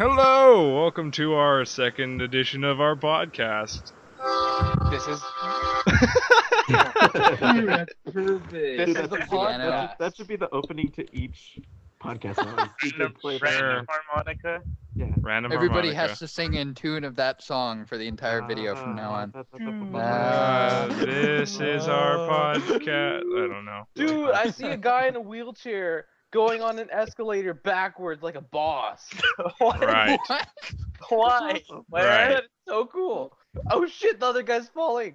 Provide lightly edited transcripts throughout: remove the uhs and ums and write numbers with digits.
Hello! Welcome to our second edition of our podcast. This is This is the podcast. That should be the opening to each podcast. Random harmonica. Yeah. Random Everybody harmonica. has to sing in tune of that song for the entire video from now on. This is our podcast. I don't know. Dude, I see a guy in a wheelchair going on an escalator backwards like a boss. Right. Why? Right. That's so cool. Oh shit, the other guy's falling.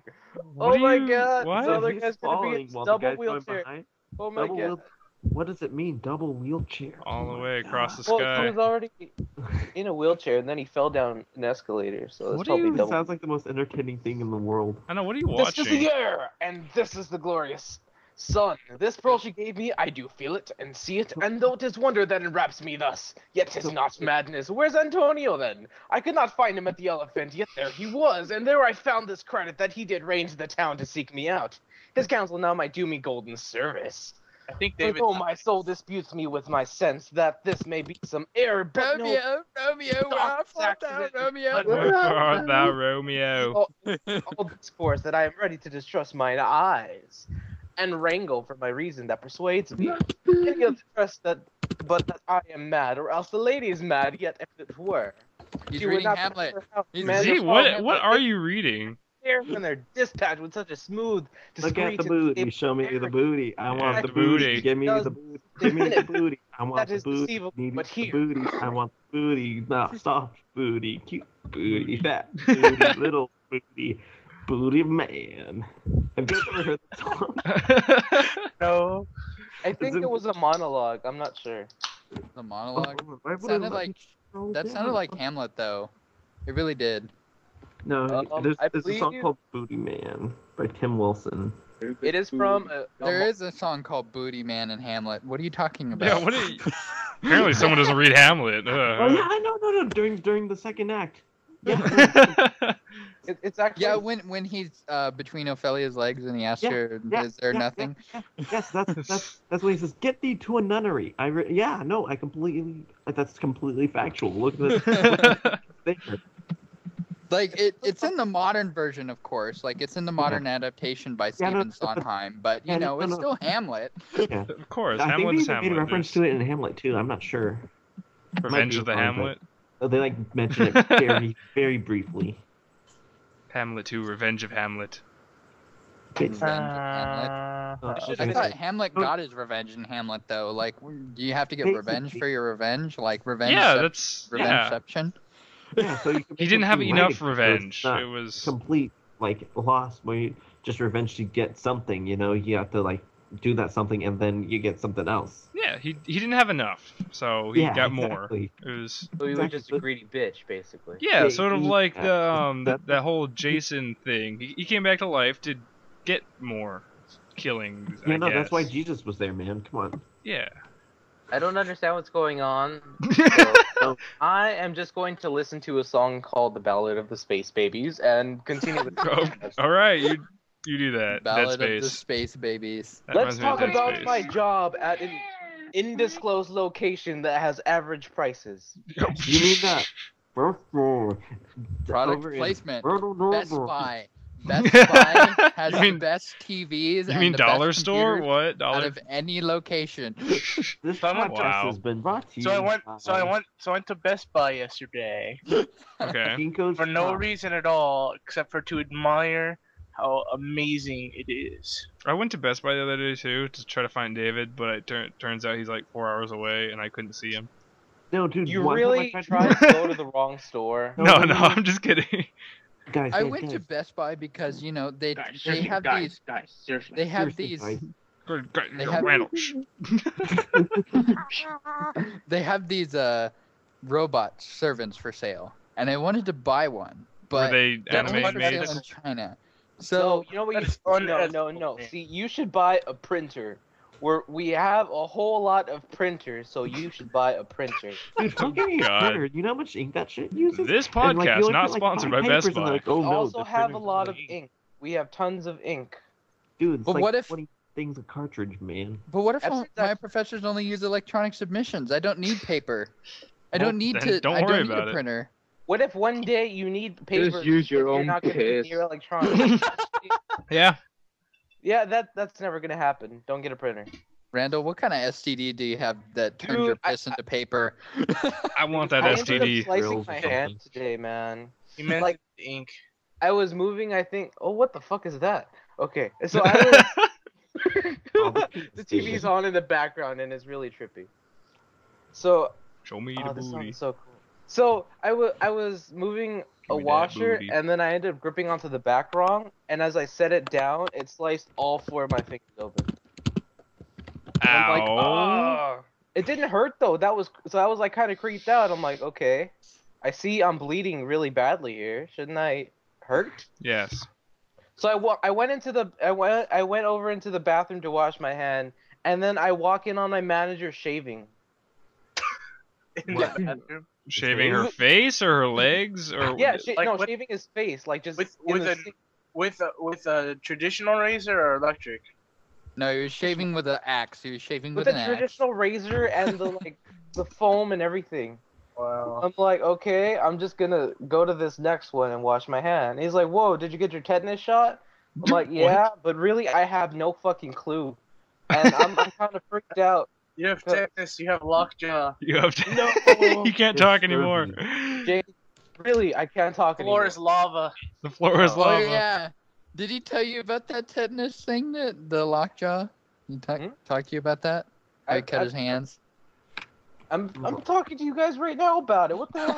What Oh my do you- god, what? the other He's guy's gonna be falling in while the double guy's going wheelchair. behind. Oh my god. What does it mean, double wheelchair? All the way across the Well, sky. he was already in a wheelchair and then he fell down an escalator, so it's What do probably you- It double. sounds like the most entertaining thing in the world. I know, what are you This is watching? the air, and this is the glorious sun. This pearl she gave me, I do feel it and see it, and though 'tis wonder that enwraps me thus, yet 'tis not madness. Where's Antonio then? I could not find him at the Elephant, yet there he was, and there I found this credit that he did range the town to seek me out. His counsel now might do me golden service. I think For David. though my soul disputes me with my sense that this may be some error, but no, Romeo, I fought down, Romeo. What art thou, Romeo? all discourse that I am ready to distrust mine eyes, and wrangle for my reason that persuades me. Any of the trust that, but that I am mad, or else the lady is mad. Yet if it were, He's she would reading not Hamlet. prefer how He's men Z, are what are you reading? here when they're dispatched with such a smooth, Look at discreet, the and booty. stable Show me the manner. booty. I want Yeah, the the booty. booty. Give me Does the booty. Give me the booty. I want That is the booty. deceivable, Need but the here. booty. I want the booty. Not soft booty. Cute booty. Fat booty. Little booty. Booty man. Have you guys ever heard that song? No. I think it was a monologue. I'm not sure. The monologue. Why would Sounded I let like you scroll that down? sounded like Hamlet though. It really did. No, I there's a believe song you- called Booty Man by Tim Wilson. It is from There is a song called Booty Man in Hamlet. What are you talking about? Yeah, what are you... Apparently someone doesn't read Hamlet. Oh yeah, I know, no, during the second act. It's actually Yeah, when he's between Ophelia's legs and he asks her, "Is there nothing?" Yes, that's what he says. Get thee to a nunnery. I completely. That's completely factual. Look at this. Like it's in the modern version, of course. Like it's in the modern adaptation by Yeah, no, Stephen Sondheim, but you yeah, know no, it's no. still Hamlet. Yeah. Of course, I think Hamlet they is even made Hamlet. a reference to it in Hamlet too. I'm not sure. Revenge be of the wrong, Hamlet. They like mention it very, very briefly. Hamlet 2, Revenge of Hamlet. Revenge in Hamlet. I thought Hamlet got his revenge in Hamlet though. Like, do you have to get revenge for your revenge? Like revenge? Yeah, that's... Yeah. Revengeception? Yeah, so you can He didn't have basically enough write it, so it's revenge. not It was... complete like loss where you just revenge to get something. You know, you have to like do that something and then you get something else. Yeah, he didn't have enough, so he Yeah, got more. exactly. It was... So you were just a greedy bitch, basically. Yeah, Yeah, sort of he- like that- that whole Jason thing. He came back to life to get more killings, I Yeah, no, guess. that's why Jesus was there, man. Come on. Yeah. I don't understand what's going on. So I am just going to listen to a song called "The Ballad of the Space Babies" and continue with. Oh, all right, you do that. Ballad Dead of the Space. Space Babies. That Let's reminds me of talk Dead about Space. my job at an undisclosed location that has average prices. You mean that? Product Over in- placement. Best Best Buy. Best Buy has You mean- the best TVs. You and mean the dollar best store? computers What Out dollar? of any location. This So I went podcast to- Wow. has been brought to you. So I went. by So I went to Best Buy yesterday Okay. Kinko's for no Shop. reason at all, except for to admire how amazing it is. I went to Best Buy the other day too to try to find David, but it turns out he's like 4 hours away, and I couldn't see him. No, dude. You one time really I tried to go to the wrong store. No, I'm just kidding. Guys, I guys, went to guys. Best Buy because you know they Guys, they seriously, have guys, these guys, seriously. they have Seriously, these guys. Good, good, They have- Randall. they have these robot servants for sale, and I wanted to buy one, but Were they they're anime only for sale made? in China. So So you know what? That's No. unethical. See, you should buy a printer. We have a whole lot of printers, so you should buy a printer. Dude, don't give me a God. printer. You know how much ink that shit uses? This And, like, you podcast only not put, like, sponsored 5 by Best papers and Buy. they're like, oh We no, also the have a printer's lot of only- ink. We have tons of ink. Dude, it's But like what if- 20 things a cartridge, man. but what if That's my exact- professors only use electronic submissions? I don't need paper. I don't need then to. don't I worry don't need about a it. printer. What if one day you need paper? use your you're own not gonna piss. get your electronics. Yeah. Yeah, that's never gonna happen. Don't get a printer. Randall, what kind of STD do you have that turns your Dude, I- piss into paper? I want that I ended up STD. slicing Drills or my hand something. today, man. You meant Like- the ink. I was moving. I think. Oh, what the fuck is that? Okay, so I Oh, was. the The TV's on in the background and it's really trippy. So, Show me oh, the this booty. sounds so cool. So I was moving Give a me that washer booty. and then I ended up gripping onto the back wrong, and as I set it down, it sliced all four of my fingers open. And I'm like, Ow. oh. It didn't hurt though. I was like kind of creeped out. I'm like, okay, I see I'm bleeding really badly here. Shouldn't I hurt? Yes. So I went over into the bathroom to wash my hand, and then I walk in on my manager shaving. In What? the bathroom. Shaving her face or her legs or Yeah, Like what- shaving his face, like just With in with the a sink. with a traditional razor or electric? No, he was shaving with an axe. He was shaving with with the an traditional razor and the the foam and everything. Wow. I'm like, okay, I'm just gonna go to this next one and wash my hand. He's like, whoa, did you get your tetanus shot? I'm like, yeah, but really, I have no fucking clue, and I'm kind of freaked out. You have tetanus. You have lockjaw. you have to No. you can't It's talk anymore. Jake, really, I can't talk Floor anymore. is lava. The floor is Oh, lava. Oh yeah. Did he tell you about that tetanus thing, that the lockjaw? He talk to you about that? How he cut his hands? I'm talking to you guys right now about it. What the hell?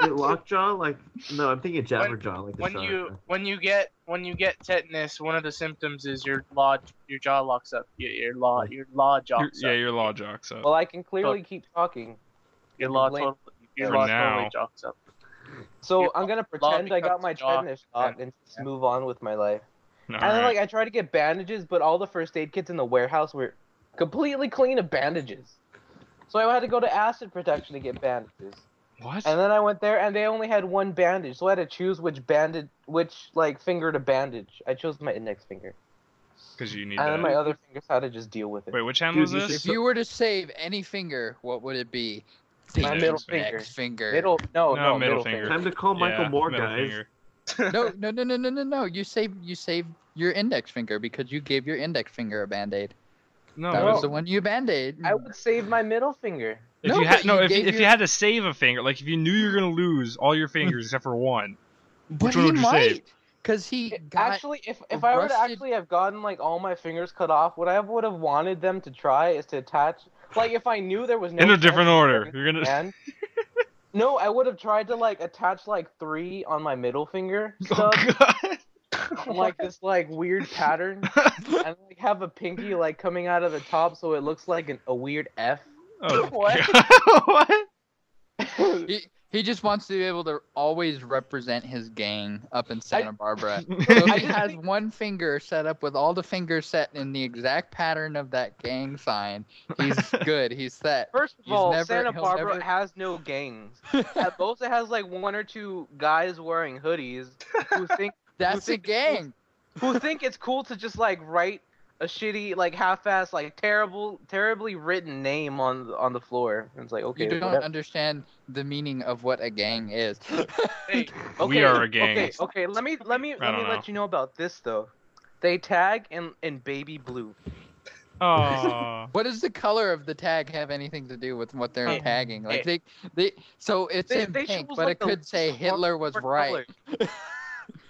Are you Wait, lockjaw? Like, no, I'm thinking jabberjaw. Like the When you get tetanus, one of the symptoms is your jaw locks up. Your law jocks up. Your law jocks up. Well, I can clearly keep talking. Your law blame- For totally now. jocks up. So Your I'm gonna law pretend I got becomes my jaw tetanus shot and just move on with my life. All And then right. like I tried to get bandages, but all the first aid kits in the warehouse were completely clean of bandages. So I had to go to acid protection to get bandages. What? And then I went there and they only had one bandage, so I had to choose which finger to bandage. I chose my index finger. Because you need And that. then my other fingers had to just deal with it. Wait, which hand Dude, was you this? If you were to save any finger, what would it be? The My middle finger. index finger. Middle, no, middle finger. Time to call Michael Yeah, Moore, middle guys. finger. No. You save your index finger because you gave your index finger a band-aid. No, That No. was the one you band-aid. I would save my middle finger. if No, you had but no, you if you, gave if you your- had to save a finger, like if you knew you were gonna lose all your fingers except for one, But which one would you save? Because he got Actually, if I were to rusted- actually have gotten like all my fingers cut off, what I would have wanted them to try is to attach. Like if I knew there was no in a chance different of order. getting You're gonna. hand- No, I would have tried to like attach like 3 on my middle finger Oh stub, god. like this like weird pattern, and like have a pinky like coming out of the top so it looks like a weird F. Oh, What? God. What? he just wants to be able to always represent his gang up in Santa Barbara. So I if he just has think- one finger set up with all the fingers set in the exact pattern of that gang sign, he's good. He's set. First of He's all, never- Santa he'll Barbara never- has no gangs. At most, it has like 1 or 2 guys wearing hoodies who think That's a think- gang. who think it's cool to just like write a shitty, like half-ass, like terribly written name on the floor. And it's like, okay, You don't whatever. understand the meaning of what a gang is. Hey, We are a gang. Okay, let me don't know. let you know about this though. They tag in baby blue. Oh. What does the color of the tag have anything to do with what they're Hey, tagging? Like they so it's in They pink, chose, but like, it the could say least Hitler was hardcore right. color.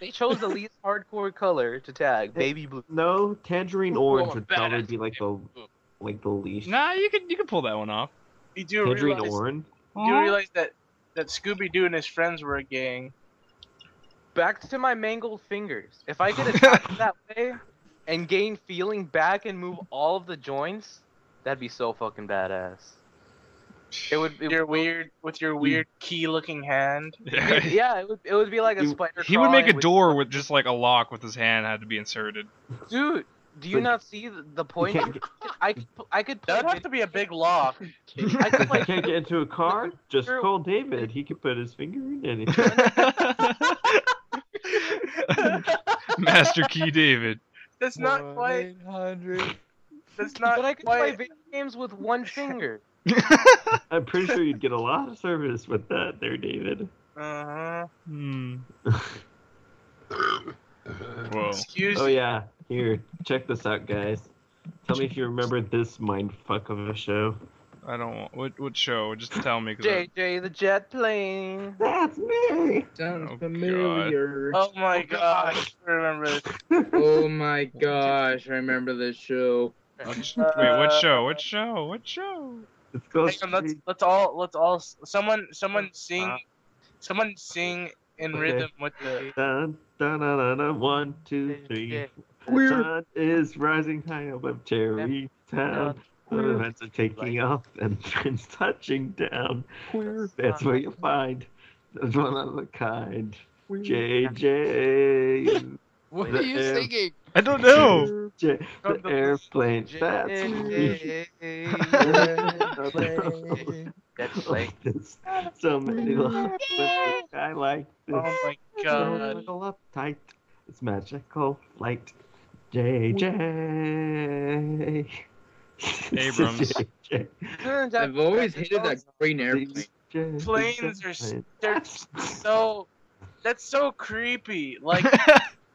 They chose the least hardcore color to tag, baby blue. No, tangerine orange Oh, would badass. probably be like the least. Nah, you can pull that one off. you do Tangerine realize, orange. you do realize that Scooby Doo and his friends were a gang. Back to my mangled fingers. If I could attack that way and gain feeling back and move all of the joints, that'd be so fucking badass. It would. With your weird key-looking hand. Yeah, it would be like a You- spider. He would make a crawling door with just like a lock with his hand had to be inserted. Dude, do you But- not see the point? can't get- I could play That would have to be a big lock. I could You play can't get into a car? Just True. call David. He can put his finger in anything. Master Key David. That's not quite. 1-800. That's not But I could play quite. video games with one finger. I'm pretty sure you'd get a lot of service with that there, David. Uh-huh. Whoa. Excuse Oh me. yeah, here, check this out, guys. Tell me if you remember this mindfuck of a show. I don't want. What show? Just tell me. JJ the jet plane. That's me! Sounds Oh, familiar. Oh my gosh. I remember this. Oh my gosh, I remember this show. Wait, what show? What show? What show? It's Hang called on, let's all someone sing in Okay. rhythm with the Dun, dun, dun, dun, dun, 1, 2, 3. The sun is rising high above Cherry Town. The events are taking off and trains touching down. That's where you'll find there's one of a kind. JJ. What The are you air- singing? I don't know. The airplane. That's me. Jet plane. So many love. I like this. Oh my So god. little uptight. It's magical flight. JJ. Abrams. JJ. I've always hated that green airplane. Planes are they're so that's so creepy. Like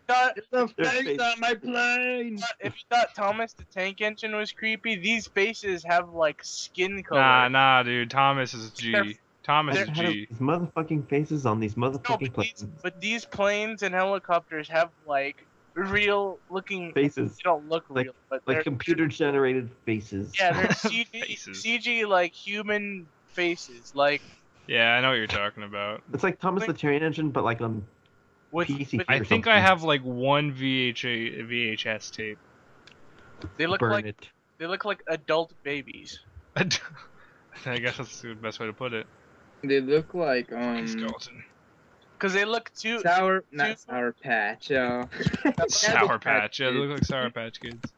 Get the Their face face. on my plane! if you thought Thomas the Tank Engine was creepy, these faces have like skin color. Nah, dude. Thomas is G. Thomas is G. These motherfucking faces on these No, motherfucking but these planes and helicopters have like real looking. faces. They don't look Like- real, but Like they're computer generated faces. Yeah, they're CG, Faces. CG like human faces, like Yeah, I know what you're talking about. It's like Thomas the Train Engine, but like on with. PC. with- I or think something. I have like one VHS tape. they look Burn like it. they look like adult babies. I guess that's the best way to put it. They look like, Skeleton. Cause they look too. not Sour Patch, Sour Patch. Yeah, they look like Sour Patch Kids.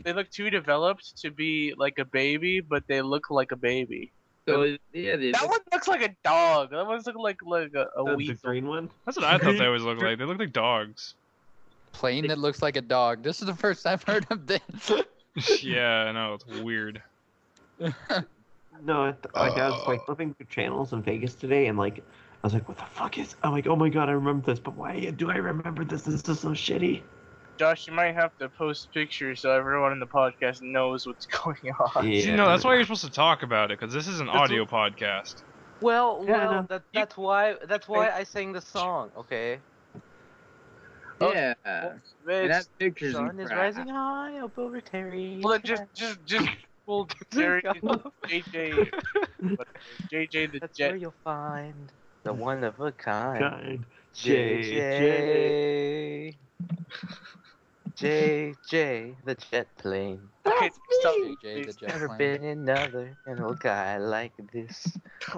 They look too developed to be like a baby, but they look like a baby. So, yeah, they That look one looks like a dog. That one's looking like a The weasel. green one. That's what I thought they always looked like. They look like dogs. Plane that looks like a dog. This is the first I've heard of this. Yeah, I know. It's weird. No, like I was like flipping through channels in Vegas today, and like I was like, "What the fuck is?" I'm like, "Oh my god, I remember this, but why do I remember this? This is so shitty." Josh, you might have to post pictures so everyone in the podcast knows what's going on. Yeah. See, no, that's why you're supposed to talk about it, because this is an audio podcast. Well, Yeah, I well, know. that's why I sang the song. Okay. yeah. And that It's, picture's Sun is crap. rising high up over Terry. well, then just pull Jerry JJ the That's Jet. where you'll find the one of a kind. God. JJ. JJ, the jet plane. Okay, stop. JJ the jet Never plane. been another little guy like this.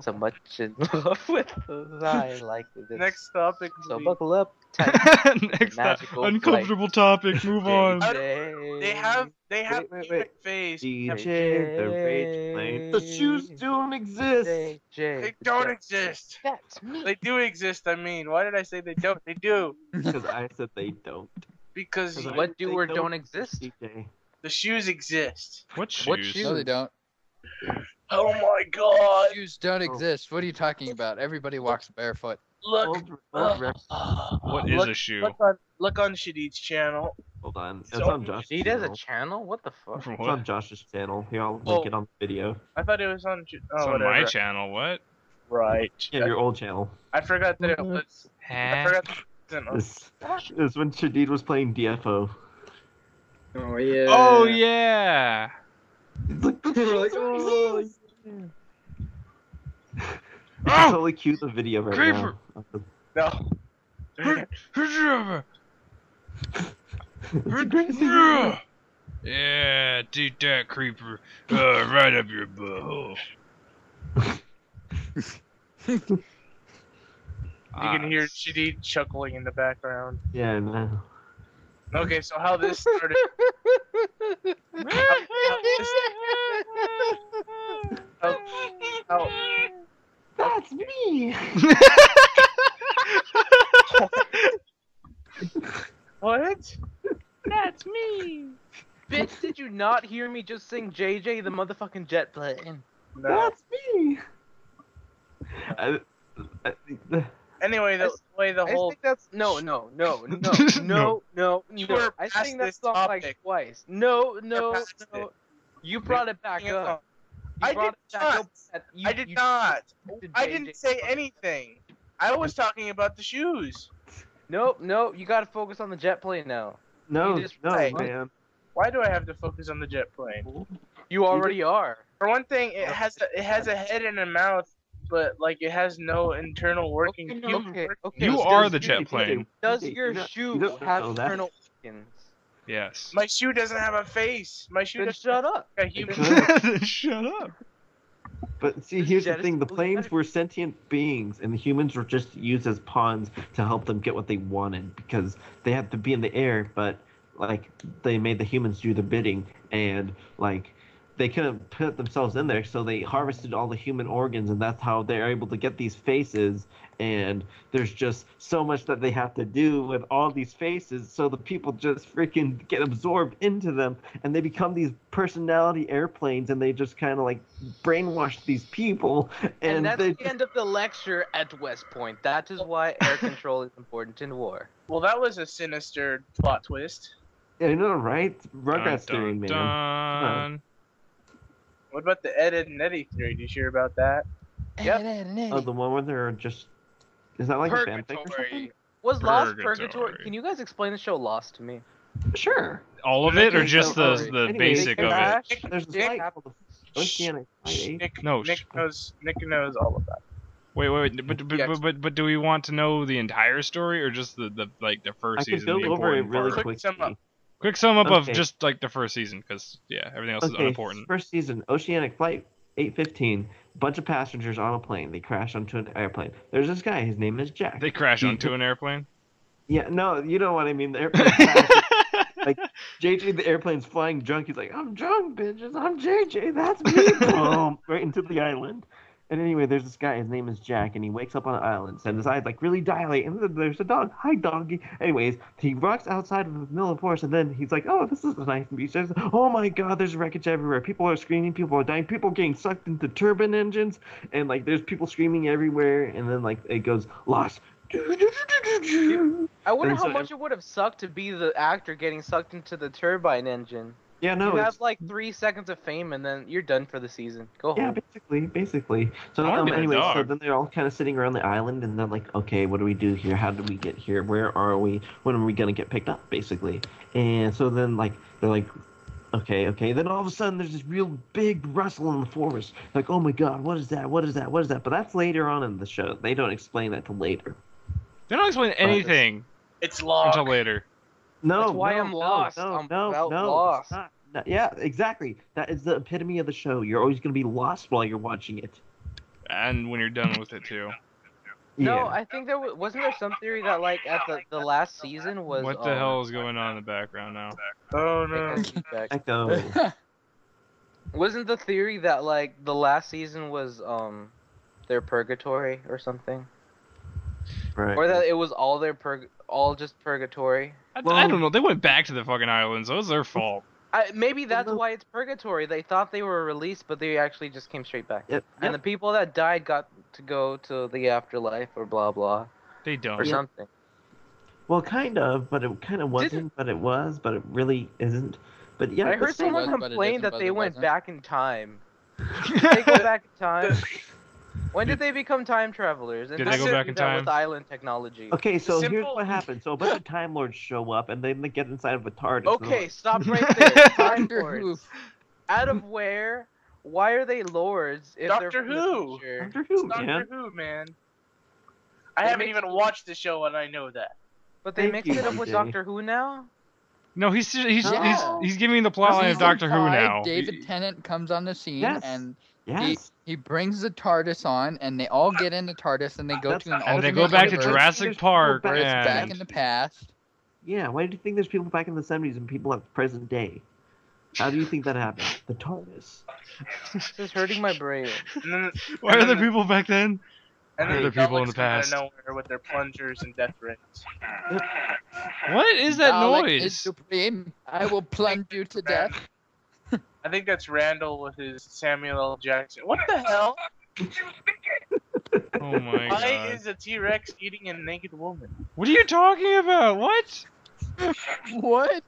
So much in love with a lie like this. Next topic. So please. buckle up tight. Next Magical uncomfortable topic. Move on. JJ. They have Wait. human face. DJ, the rage plane. The shoes don't exist. JJ. They the don't jet- exist. That's me. They do exist. I mean, why did I say they don't? They do Because I said they don't. because Because What do they or don't exist? DJ. the shoes exist. What shoes? What shoes? No, they don't. Oh my god! Shoes don't exist. What are you talking about? Everybody walks barefoot. Look. Old Rex. What is a shoe? Look on Shadid's channel. Hold on. It's So- on Josh's He does a channel. channel? What the fuck? It's on What? Josh's channel. Here, I'll Oh. link it on the video. I thought it was on. It's Oh, on whatever. my channel. What? Right. Yeah, your old channel. I forgot that it was. I Huh? forgot. That it was This is when Shadid was playing DFO. Oh, yeah. Oh yeah. Look, We're like, oh, I can totally cue the video right Creeper. now. no. Yeah, dude, that creeper. Right up your butthole. You can hear Shadid chuckling in the background. Yeah, I know. Okay, so how this started? How, That's me. what? That's me. Bitch, did you not hear me just sing JJ the motherfucking jet plane? No. That's me. Anyway, the way the I whole think that's no. You were I past think that's this song like topic. twice. No. past it. You brought it back up. You I brought did it back not. up that I did not. did I JJ didn't say anything. I was talking about the shoes. Nope. You gotta focus on the jet plane now. No, You just- no, Hey. man. Why do I have to focus on the jet plane? You already are. For one thing, it has a head and a mouth, but like it has no internal working. Okay, human okay, working okay. You Does are the your- jet plane. Does You your don't- shoe you don't have know that. internal organs? Yes. My shoe doesn't have a face. My shoe Then doesn't shut up. have a human. could. Shut up. But see, This here's the jet is thing: the totally planes were sentient beings, and the humans were just used as pawns to help them get what they wanted because they had to be in the air. But like, they made the humans do the bidding, and like, they couldn't put themselves in there, so they harvested all the human organs, and that's how they're able to get these faces. And there's just so much that they have to do with all these faces, so the people just freaking get absorbed into them, and they become these personality airplanes, and they just kind of like brainwash these people. And that's they the end of the lecture at West Point. That is why air control is important in war. Well, that was a sinister plot twist. I know, right? Rugrats theory, man. Dun. What about the Ed, Ed and Eddie theory? Do you hear about that? Yep. Oh, the one where they're just. Is that like a fanfic or something? Purgatory. Was Lost Purgatory. Purgatory? Can you guys explain the show Lost to me? Sure. All of it, or Okay, just so, the anyway, basic of it? Crash, There's a Dick site Apple- called the Oceanic Flight. Nick, No, Nick knows all of that. Wait, but do we want to know the entire story or just the first I could season? go The over it important really part? Quick sum up. quickly. Quick sum up of Okay. just like the first season, because yeah, everything else is Okay, unimportant. first season, Oceanic Flight 815. Bunch of passengers on a plane. They crash onto an airplane. There's this guy. His name is Jack. They crash onto an airplane. Yeah, no, you know what I mean. The airplane crashes. Like JJ, the airplane's flying drunk. He's like, "I'm drunk, bitches. I'm JJ. That's me." Boom, right into the island. And anyway, there's this guy. His name is Jack, and he wakes up on an island, and his eyes like really dilate. And then there's a dog. Hi, doggy. Anyways, he walks outside of the middle of the forest, and then he's like, "Oh, this is a nice beach." There's, oh my God, there's wreckage everywhere. People are screaming. People are dying. People are getting sucked into turbine engines, and like there's people screaming everywhere. And then like it goes lost. I wonder And how so- much it would have sucked to be the actor getting sucked into the turbine engine. Yeah, no, you it's- have like 3 seconds of fame and then you're done for the season. Go Yeah, home. basically. So I wanna be the anyway, so dog. then they're all kind of sitting around the island, and they're like, okay, what do we do here? How did we get here? Where are we? When are we gonna get picked up? Basically. And so then like they're like, okay. Then all of a sudden there's this real big rustle in the forest. Like, oh my God, what is that? What is that? What is that? But that's later on in the show. They don't explain that till later. They don't explain anything It's log. until later. No, That's why no, I'm no, lost. No, I'm no, about no, lost. it's not. No, yeah, exactly. That is the epitome of the show. You're always gonna be lost while you're watching it. And when you're done with it too. No, Yeah. I think wasn't there some theory that like at the last season was What the hell is going on in the background now? Oh no. Echo. Wasn't the theory that like the last season was their purgatory or something? Right. Or that it was all all just purgatory? I Well- don't know. They went back to the fucking islands. That was their fault. Maybe that's no. why it's purgatory. They thought they were released, but they actually just came straight back. Yep. And the people that died got to go to the afterlife or blah blah They don't. or something. Well, kind of, but it kind of wasn't, Didn't- but it was, but it really isn't. But yeah, I the heard same- someone was, but it complain isn't, that but they it went wasn't. back in time. Did they go back in time? When did they become time travelers? And Did how they go did back do in that time? with island technology? Okay, so here's Simple- what happened. So a bunch of Time Lords show up, and then they get inside of a TARDIS. Okay, stop right there. Time Doctor Who. lords. Out of where? Why are they lords if they're Doctor from the Who. future? Doctor Who, Doctor man. Who, man. I They haven't make- even watched the show and I know that. But they Thank mixed you, it up with DJ. Doctor Who now? No, he's No. giving the plotline of Season Doctor Who 5, now. David Tennant comes on the scene Yes. and Yes. he brings the TARDIS on, and they all get in the TARDIS and they go That's- to an And they alternate go back to universe Jurassic There's Park people where it's back and in the past. Yeah, why do you think there's people back in the 70s and people at the present day? How do you think that happened? The TARDIS. This is hurting my brain. And then, why are there people back then? and Other then the people in the Daleks come out of past. nowhere with their plungers and death rings. What is that Dalek noise? is supreme. I will plunge you to death. I think that's Randall with his Samuel L. Jackson. What the hell? Oh my Why god. is a T-Rex eating a naked woman? What are you talking about? What? What?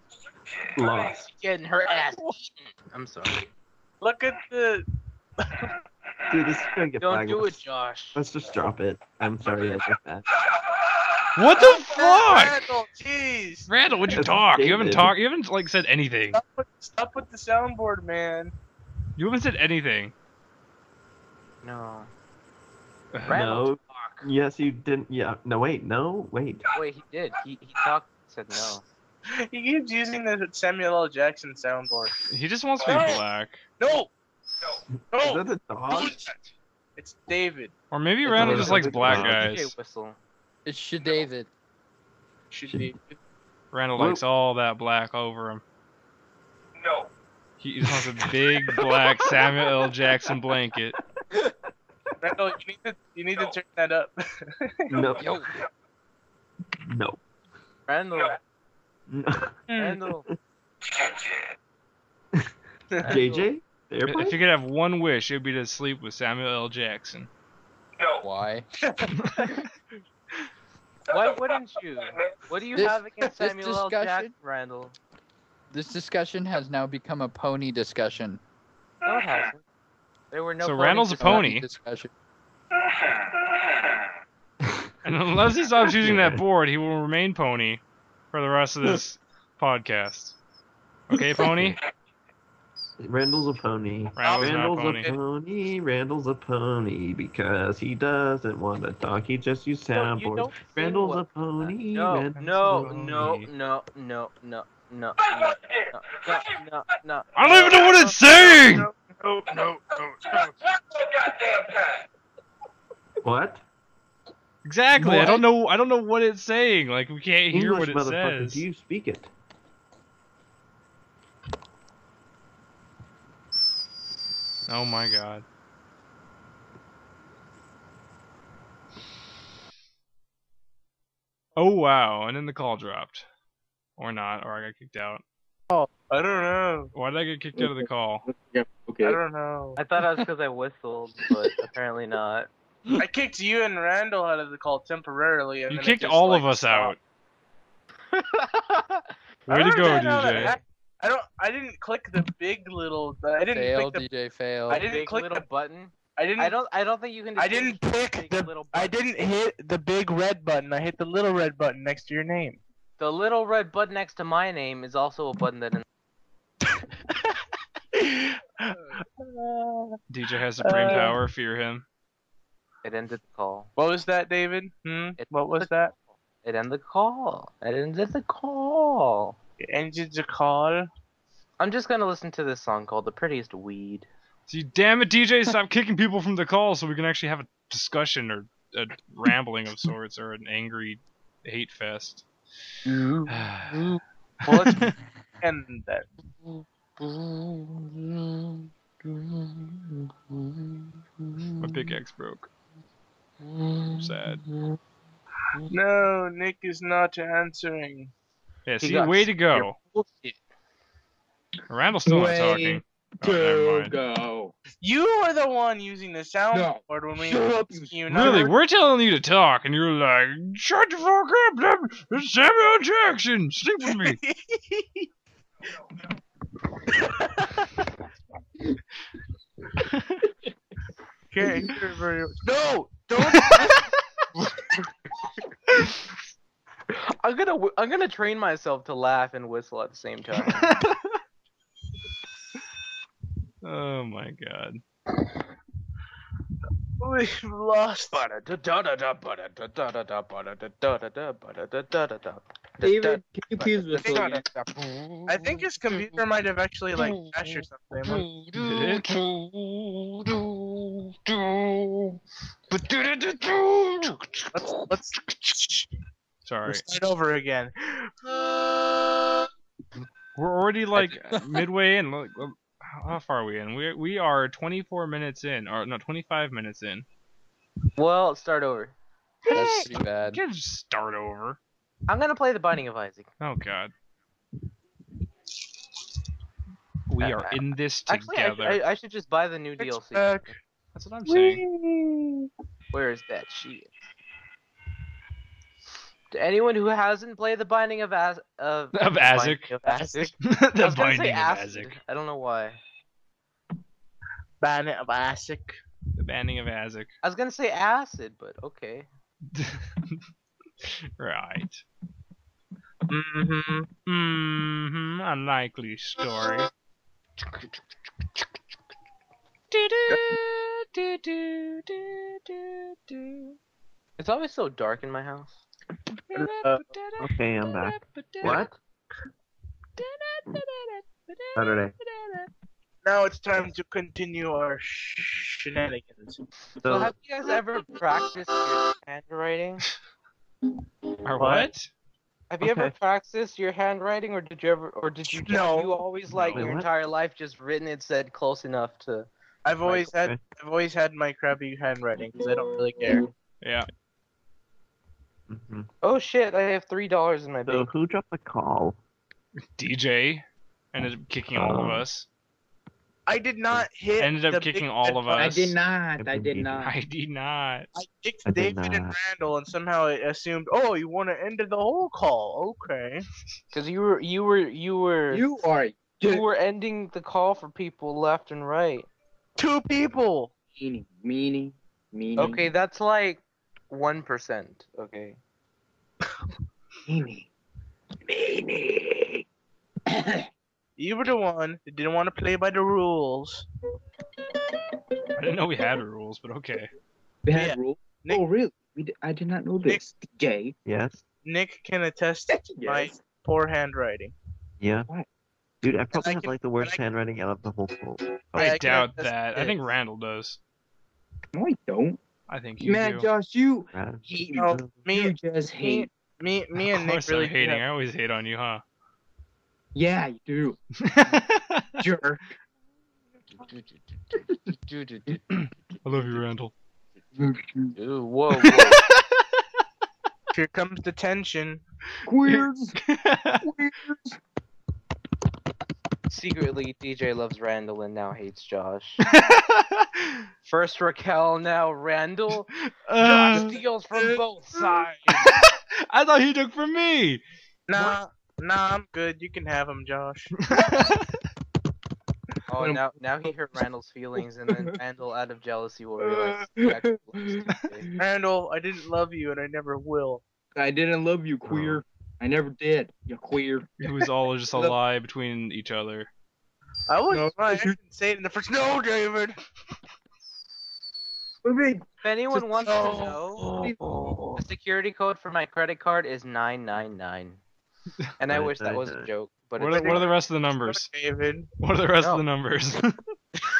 Lost. Getting her ass eaten. I'm sorry. Look at the. Dude, this is gonna get Don't flagged. do it, Josh. Let's just drop it. I'm sorry I did that. What the fuck? Randall, jeez. Randall, would you That's talk? You haven't David. talked. You haven't like said anything. Stop with the soundboard, man. You haven't said anything. No. No. Yes, you didn't. Yeah. No, wait. No, wait. Wait, he did. He talked. Said no. He keeps using the Samuel L. Jackson soundboard. He just wants to be black. No! Is No! that the dog? It's David. Or maybe It's Randall a- just likes it's a black dog. guys. DJ whistle. It's David. Should be. Randall Whoop. likes all that black over him. No. He just wants a big black Samuel L. Jackson blanket. Randall, you need to turn that up. No. Yo. No. Randall. No. Randall. JJ? The airplane? If you could have one wish, it would be to sleep with Samuel L. Jackson. Why? Why wouldn't you? What do you This- have against this Samuel L. discussion- Jackson, Randall? This discussion has now become a pony discussion. No, it hasn't. There were no. So ponies Randall's a discussed. pony. Discussion. And unless he stops using that board, he will remain pony for the rest of this podcast. Okay, pony? Randall's a pony. Randall's not a Randall's pony. a pony. Randall's a pony because he doesn't want to talk. He just used No, you soundboards. don't say Randall's a what- pony. No, Randall's no, a no, pony. no, no, no, no, no. I don't even know what it's saying! No. What? Exactly. I What? don't know what it's saying. Like we can't hear what English, it motherfucker. says. Do you speak it? Oh my god. Oh wow, and then the call dropped. Or not, or I got kicked out. I don't know. Why did I get kicked out of the call? Yeah, okay. I don't know. I thought it was because I whistled, but apparently not. I kicked you and Randall out of the call temporarily. And You then it kicked just, all like, of us out. stopped. Way to go, DJ. I didn't click the big little. I didn't Fail, click the. DJ, fail. I didn't Big click little the. button. I didn't. I don't think you can. I didn't distinguish pick big the. little I button. didn't hit the big red button. I hit the little red button next to your name. The little red button next to my name is also a button that. DJ has supreme power, fear him. It ended the call. What was that, David? What was that? It ended the call. It ended the call. It ended the call. I'm just gonna listen to this song called "The Prettiest Weed." See, damn it, DJ, stop kicking people from the call so we can actually have a discussion or a rambling of sorts or an angry hate fest. Well, let's end that. My pickaxe broke. I'm sad. No, Nick is not answering. Yeah, He see, got way to go. Bullshit. Randall's still not Way talking. Oh, never mind. Go. You are the one using the soundboard when we. Shut up, you Really, know. we're telling you to talk, and you're like, shut the fuck up, it's Samuel Jackson, sleep with me. Okay. No, don't. I'm gonna train myself to laugh and whistle at the same time. Oh my god. We've lost. David, can you please whistle again? I think his computer might have actually like crashed or something. Did Let's Sorry. start over again. We're already like midway in. Look, how far are we in? We are 24 minutes in, or no, 25 minutes in. Well, start over. That's pretty bad. You can't just start over. I'm gonna play The Binding of Isaac. Oh god. We are in this Actually, together. I should just buy the new It's DLC. back. That's what I'm saying. Where is that shit? To anyone who hasn't played The Binding of Of Azek. I was The gonna say Binding of acid. Azek. I don't know why. Ban it of Asik. The Banding of Azek. I was gonna say acid, but okay. Right. Mm-hmm. Unlikely story. It's always so dark in my house. Okay, I'm back. What? Saturday. Now it's time to continue our shenanigans. So So, have you guys ever practiced your handwriting? Or what? Have you ever Okay. practiced your handwriting, or did you No. you always like No. your Wait, what? entire life just written it said close enough to? I've always okay. had my crappy handwriting because I don't really care. Yeah. Mhm. Oh shit! I have $3 in my So bank. who dropped the call? DJ ended up kicking all of Oh. us. I did not hit. Ended up the kicking big all of button. I us. did not. I did not. I did not. I kicked I did David and not. Randall, and somehow it assumed, oh, you want to end the whole call? Okay. Because you were You are you were ending the call for people left and right. 2 people. meanie. Okay, that's like 1%. Okay. Meanie. You were the one that didn't want to play by the rules. I didn't know we had rules, but okay. We Yeah. had rules. Nick- Oh, really? I did not know this. Jay. Yes? Nick can attest to my Yes. poor handwriting. Yeah? What? Dude, I probably I have can- like the worst and I- handwriting out of the whole school. Yeah, I I can doubt attest that. to I think this. Randall does. No, I don't. I think you Man, do. Josh, you Right? hate No, me. me, You just hate. me, me, Of and Nick course really I'm hating. do I have- always hate on you, huh? Yeah, you do. Jerk. I love you, Randall. Ooh, whoa, whoa. Here comes the tension. Queers. Secretly, DJ loves Randall and now hates Josh. First Raquel, now Randall. Josh steals from both sides. I thought he took from me. Nah, I'm good. You can have him, Josh. Oh, now he hurt Randall's feelings, and then Randall, out of jealousy, will realize he actually loves DJ. Randall, I didn't love you, and I never will. I didn't love you, queer. I never did. You queer. It was all just a lie between each other. I was No, I you- didn't say it in the first. No, David. If anyone wants to know, Oh. the security code for my credit card is 999. And I wish that was a 999. joke, but What it's are the not. rest of the numbers? David. What are the rest of No. the numbers? The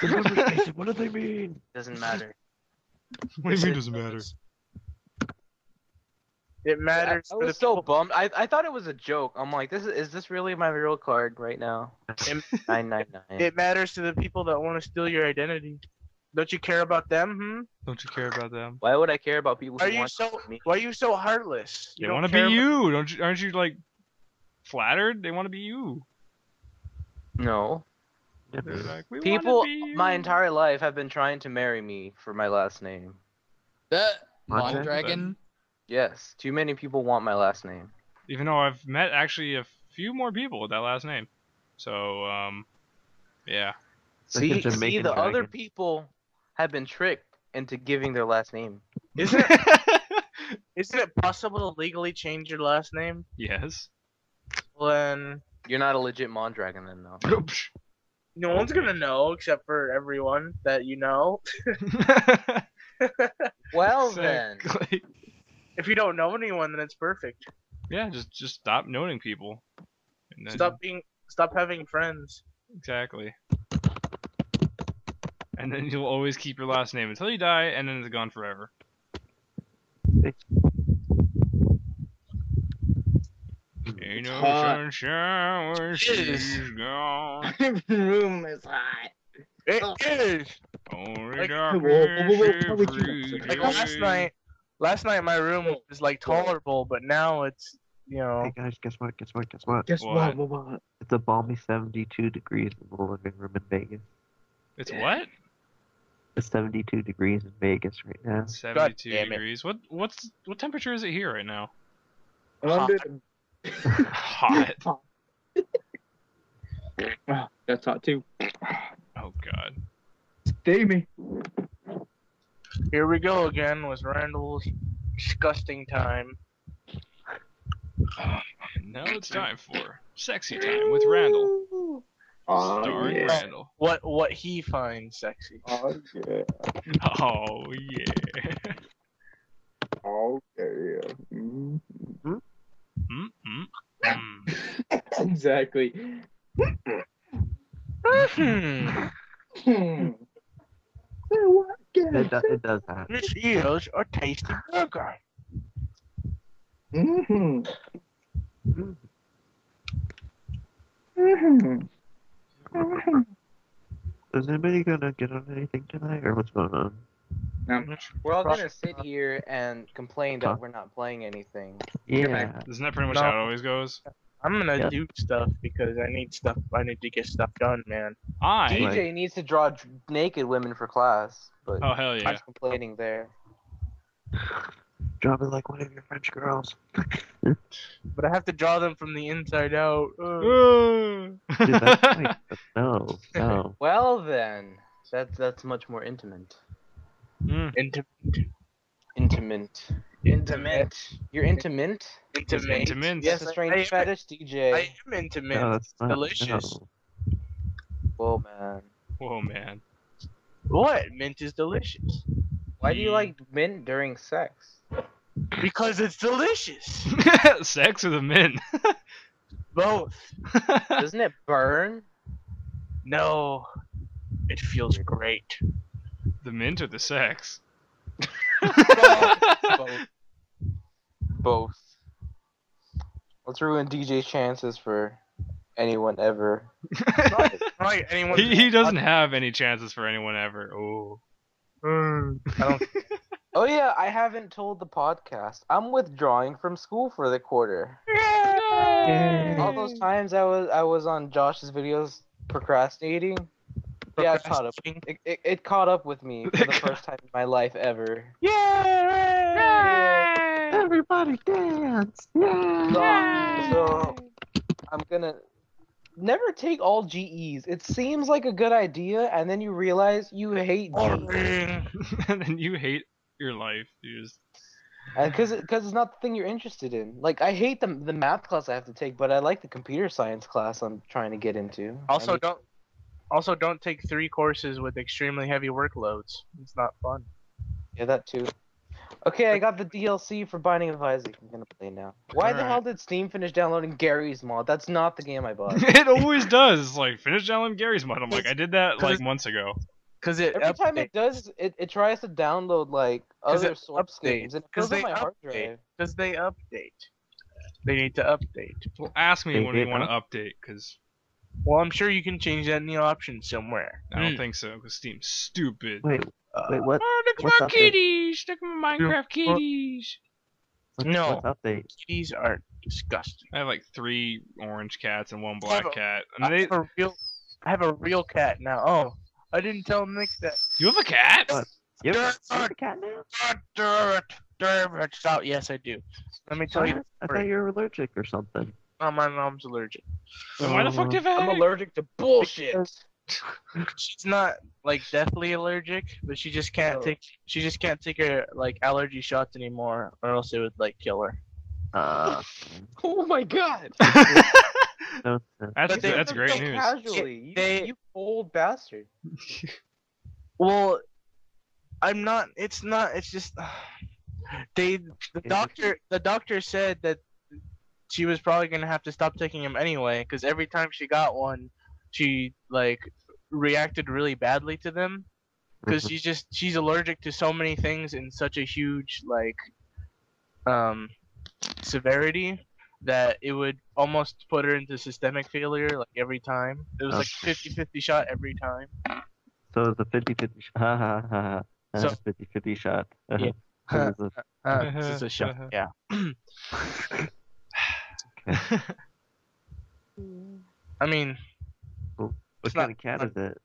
numbers, Mason, what do they mean? Doesn't matter. What do you mean doesn't matter? It matters I for the was so people. bummed. I thought it was a joke. I'm like, is this really my real card right now? It, 999. it matters to the people that want to steal your identity. Don't you care about them? Don't you care about them? Why would I care about people who Are you want so? me? Why are you so heartless? They don't want to care be about- you. Don't you? Aren't you like flattered? They want to be you. No. They're like, "We wanna People be you." my entire life have been trying to marry me for my last name. Mondragon. Yes, too many people want my last name. Even though I've met actually a few more people with that last name. So yeah. Like a See, Jamaican the other dragon. people have been tricked into giving their last name. Isn't it possible to legally change your last name? Yes. Well, then You're not a legit Mondragon then, though. no one's gonna know except for everyone that you know. Well then. Exactly. If you don't know anyone, then it's perfect. Yeah, just stop knowing people. And then, Stop having friends. Exactly. And then you'll always keep your last name until you die, and then it's gone forever. Ain't no hot. sunshine when It she's is. gone. Room is hot. It Oh. is. Only Like- darkness whoa, every Like last day. night my room was like tolerable, but now it's you know. Hey guys, guess what? Guess what? Guess what? Guess What? what? It's a balmy 72 degrees in the living room in Vegas. It's what? It's 72 degrees in Vegas right now. 72 damn it. degrees. What temperature is it here right now? Hot. Hot. Oh, that's hot too. Oh god. Steamy. Here we go again with Randall's disgusting time. Now it's time for Sexy Time with Randall. Oh, Starring yeah. Randall. What he finds sexy. Oh, yeah. Oh yeah. Oh, yeah. Mm. Exactly. Hmm. It does happen. This is a tasty burger. Mm-hmm. Is anybody gonna get on anything tonight, or what's going on? We're all gonna sit here and complain that we're not playing anything. Yeah. Isn't that pretty much No. how it always goes? I'm gonna Yeah. do stuff because I need stuff. I need to get stuff done, man. DJ needs to draw naked women for class, but Oh hell yeah. I'm complaining there. Draw me like one of your French girls. But I have to draw them from the inside out. Dude, that's fine, but no. Well then, that's much more intimate. Intimate. Intimate. You're intimate? Intimate. Yes, a strange fetish, DJ. I am intimate. No, that's not. Delicious. No. Whoa, man. Whoa man. What? Mint is delicious. Why do you like mint during sex? Because it's delicious. Sex or the mint? Both. Doesn't it burn? No. It feels great. The mint or the sex? Both. Let's ruin DJ's chances for anyone ever. Right, anyone. He doesn't have any chances for anyone ever. Oh. I don't. Oh yeah, I haven't told the podcast. I'm withdrawing from school for the quarter. All those times I was on Josh's videos procrastinating. Yeah, it caught up. It caught up with me for the first time in my life ever. Yay! Everybody dance! So I'm gonna never take all GEs. It seems like a good idea, and then you realize you hate GEs. And then you hate your life. You just Because it's not the thing you're interested in. Like, I hate the math class I have to take, but I like the computer science class I'm trying to get into. Also, don't take 3 courses with extremely heavy workloads. It's not fun. Yeah, that too. Okay, I got the DLC for Binding of Isaac. I'm gonna play now. Why the hell did Steam finish downloading Gary's mod? That's not the game I bought. It always does. It's like finish downloading Gary's mod. I'm like, I did that like months ago. Because it Every time it does, it tries to download like other source games, and it fills up my hard drive. Because they update. They need to update. Well, ask me when you want to update, because Well, I'm sure you can change that in the options somewhere. I don't think so, because Steam's stupid. Wait, what? Oh, look at What's my up there? kitties! Look at my Minecraft kitties! No. What's update? These are disgusting. I have like 3 orange cats and 1 I black have a- cat. I And they, have a real cat now. Oh, I didn't tell Nick that. you have a cat? What? You have Damn a cat now? God damn it! Stop. Yes, I do. Let me tell you. I thought you were allergic or something. Oh, my mom's allergic. Then why the fuck do you have a I'm headache? allergic to bullshit. She's not like deathly allergic, but she just can't take her like allergy shots anymore, or else it would like kill her. Oh my god. No, That's great news. Casually, you old bastard. Well, I'm not. It's not. It's just the doctor said that she was probably gonna have to stop taking him anyway, because every time she got one, she like reacted really badly to them, because she's allergic to so many things in such a huge like severity that it would almost put her into systemic failure like every time. It was like 50-50 shot every time. So it's a 50-50 shot. Ha ha ha. So- 50-50 shot. Yeah. What is this? This is a shot. Yeah. Okay. I mean, What It's kind not- of cat is it?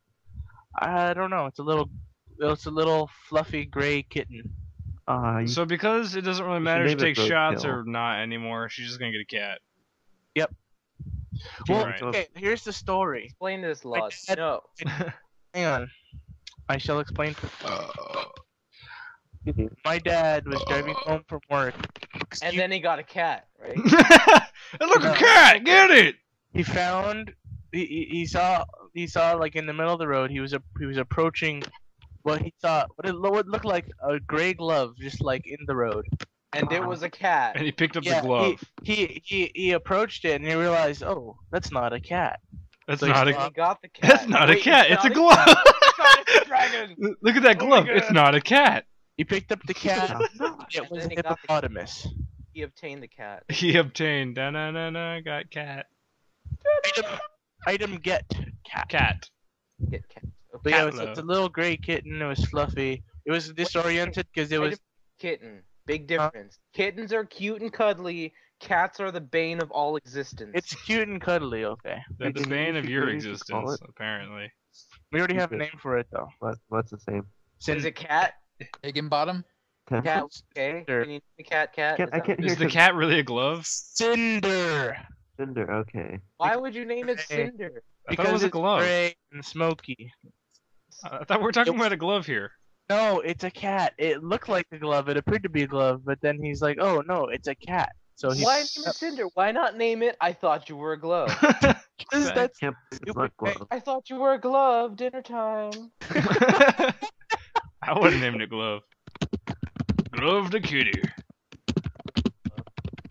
I don't know. It's a little fluffy gray kitten. You So because it doesn't really You should matter if she name it takes shots Roadkill. or not anymore, she's just gonna get a cat. Yep. Well, Well, right. okay. Here's the story. Explain this, Lot. dad- No. Hang on. I shall explain. My dad was driving home from work. And then he got a cat, right? And look, a cat! Get it! He found he saw like in the middle of the road he was approaching what he thought what looked like a gray glove just like in the road. And it was a cat. And he picked up Yeah, the glove. he approached it and he realized, oh, that's not a cat. That's so not And a. he got the cat. That's not a Wait, cat. It's a not glove. cat. God, it's a dragon. Look at that Oh my glove. God. It's not a cat. He picked up the cat. No. It And was then a he got the- hippopotamus. He obtained the cat. He obtained. Da-na-na-na. Got cat. Item get cat. Cat. Get cat. But Okay. yeah, it's a little gray kitten. It was fluffy. It was disoriented because it was. Kitten. Big difference. Kittens are cute and cuddly. Cats are the bane of all existence. It's cute and cuddly. Okay. They're the can- bane you of should- your you should call existence, it. apparently. We already You have a could- name for it though. What's the same? Is it cat? Higginbottom? Cat. Temperance? Okay. Sure. Can you the cat? Cat. Can't- Is I that- can't hear Is the it. cat really a glove? Cinder. Cinder. Okay. Why would you name it Okay. Cinder? I thought it was a it's glove. gray and smoky. I thought we were talking It- about a glove here. No, it's a cat. It looked like a glove. It appeared to be a glove, but then he's like, "Oh no, it's a cat." So he. Why name it Cinder? Why not name it I Thought You Were a Glove? Because that's Can't. It's Stupid not glove. I thought you were a glove. Dinner time. I would have named it glove. Glove the kitty.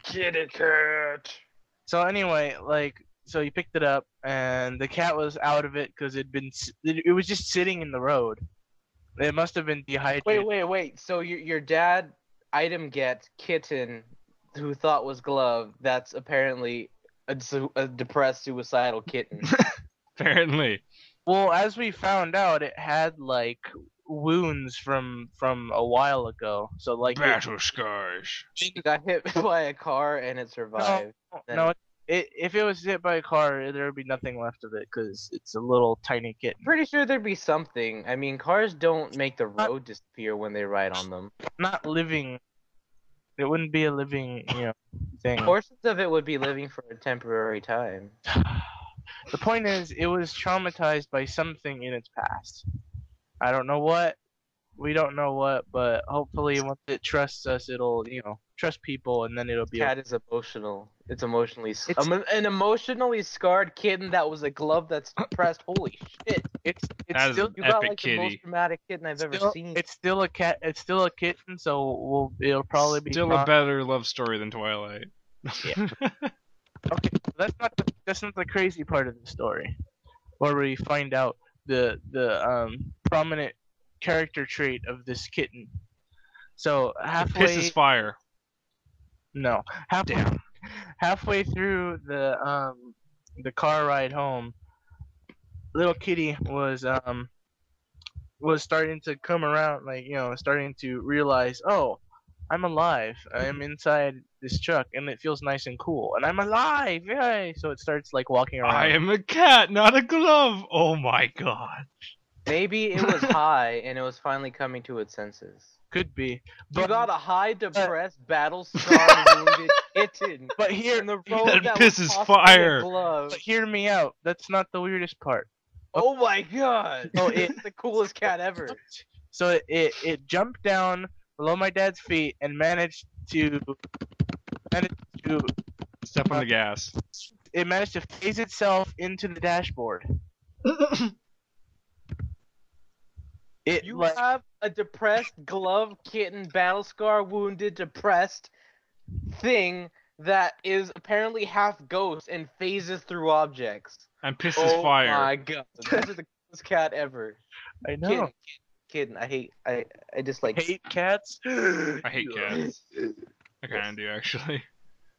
Kitty cat. so. Anyway, so he picked it up, and the cat was out of it because it was just sitting in the road. It must have been dehydrated. Wait. So your dad item get kitten, who thought was glove. That's apparently a depressed suicidal kitten. Apparently. Well, as we found out, it had like wounds from a while ago. So like Battle scars. He got hit by a car and it survived. no, if it was hit by a car, there would be nothing left of it because it's a little tiny kitten. Pretty sure there'd be something. I mean, cars don't make the road disappear when they ride on them. Not living. It wouldn't be a living, thing. Portions of it would be living for a temporary time. The point is, it was traumatized by something in its past. I don't know what. We don't know what, but hopefully once it trusts us, it'll, trust people, and then it'll be. Cat is emotional. It's emotionally It's- an emotionally scarred kitten that was a glove that's depressed. Holy shit! It's That is still. You got Epic like the most kitty. dramatic kitten I've ever Still, seen. it's still a cat. It's still a kitten, so it'll probably be. Still a better love story than Twilight. Yeah. Okay, that's not the crazy part of the story, where we find out the prominent character trait of this kitten. So It halfway, pisses fire. no, halfway through the car ride home, little kitty was starting to come around, starting to realize, oh, I'm alive. I'm inside this truck, and it feels nice and cool, and I'm alive! Yay! So it starts walking around. I am a cat, not a glove. Oh my god. Maybe it was high and it was finally coming to its senses. Could be. You But, got a high, depressed, battle-scarred, wounded kitten. but here, In the road That that was pisses possibly a fire. glove. but hear me out. That's not the weirdest part. Oh my god! Oh, It's the coolest cat ever. So it jumped down below my dad's feet and managed to Step on the gas. phase itself into the dashboard. You have a depressed, glove, kitten, battle scar, wounded, depressed thing that is apparently half ghost and phases through objects. And pisses Oh fire. my god! This is the coolest cat ever. I know. Kitten. I dislike. Hate cats. I hate cats. I kinda do, actually.